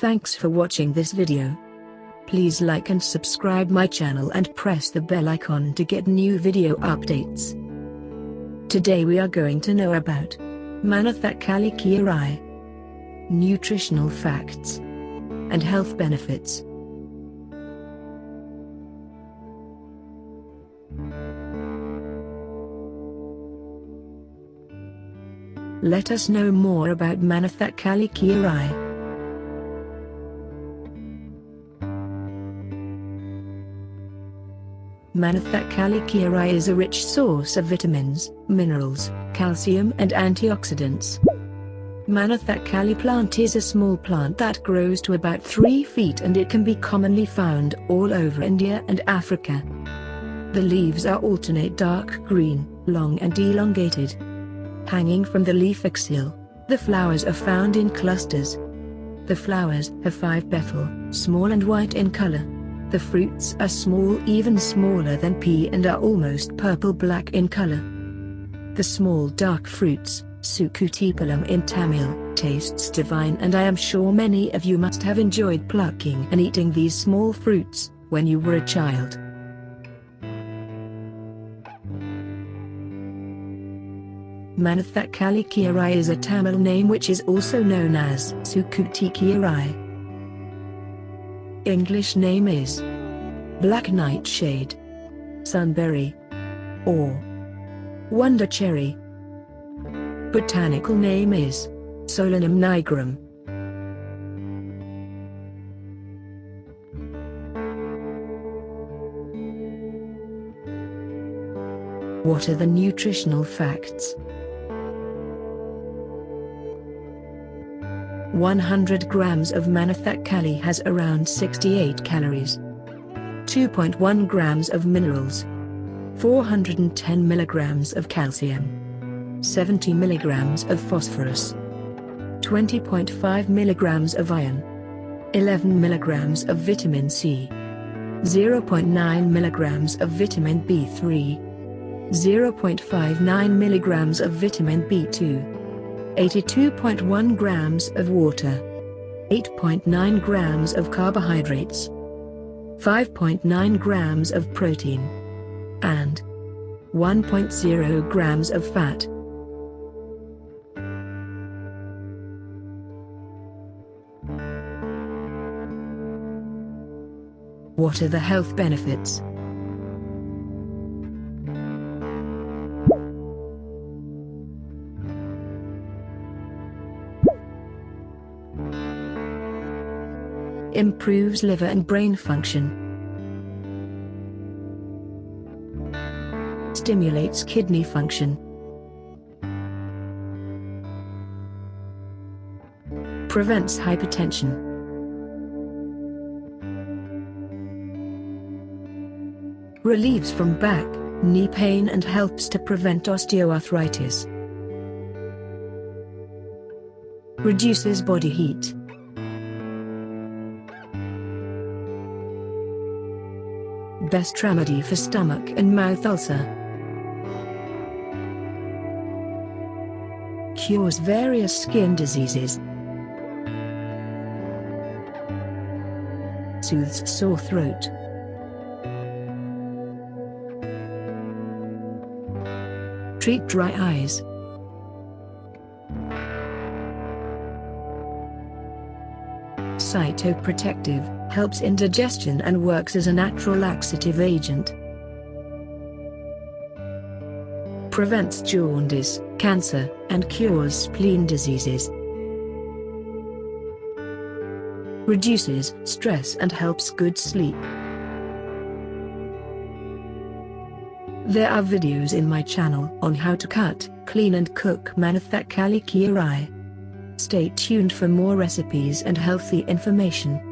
Thanks for watching this video. Please like and subscribe my channel and press the bell icon to get new video updates. Today we are going to know about Manathakkali keerai, nutritional facts, and health benefits. Let us know more about Manathakkali keerai. Manathakkali keerai is a rich source of vitamins, minerals, calcium and antioxidants. Manathakkali plant is a small plant that grows to about 3 feet and it can be commonly found all over India and Africa. The leaves are alternate dark green, long and elongated. Hanging from the leaf axil, the flowers are found in clusters. The flowers have 5 petals, small and white in color. The fruits are small, even smaller than pea, and are almost purple-black in color. The small dark fruits, sukutipalam in Tamil, tastes divine, and I am sure many of you must have enjoyed plucking and eating these small fruits when you were a child. Manathakkali keerai is a Tamil name which is also known as Sukuti keerai. English name is black nightshade, sunberry, or wonder cherry. Botanical name is Solanum nigrum. What are the nutritional facts? 100 grams of Manathakkali has around 68 calories, 2.1 grams of minerals, 410 milligrams of calcium, 70 milligrams of phosphorus, 20.5 milligrams of iron, 11 milligrams of vitamin C, 0.9 milligrams of vitamin B3, 0.59 milligrams of vitamin B2, 82.1 grams of water, 8.9 grams of carbohydrates, 5.9 grams of protein, and 1.0 grams of fat. What are the health benefits? Improves liver and brain function. Stimulates kidney function. Prevents hypertension. Relieves from back, knee pain and helps to prevent osteoarthritis. Reduces body heat. Best remedy for stomach and mouth ulcer. Cures various skin diseases. Soothes sore throat. Treat dry eyes. Cytoprotective, helps in digestion and works as a natural laxative agent. Prevents jaundice, cancer, and cures spleen diseases. Reduces stress and helps good sleep. There are videos in my channel on how to cut, clean and cook Manathakkali keerai. Stay tuned for more recipes and healthy information.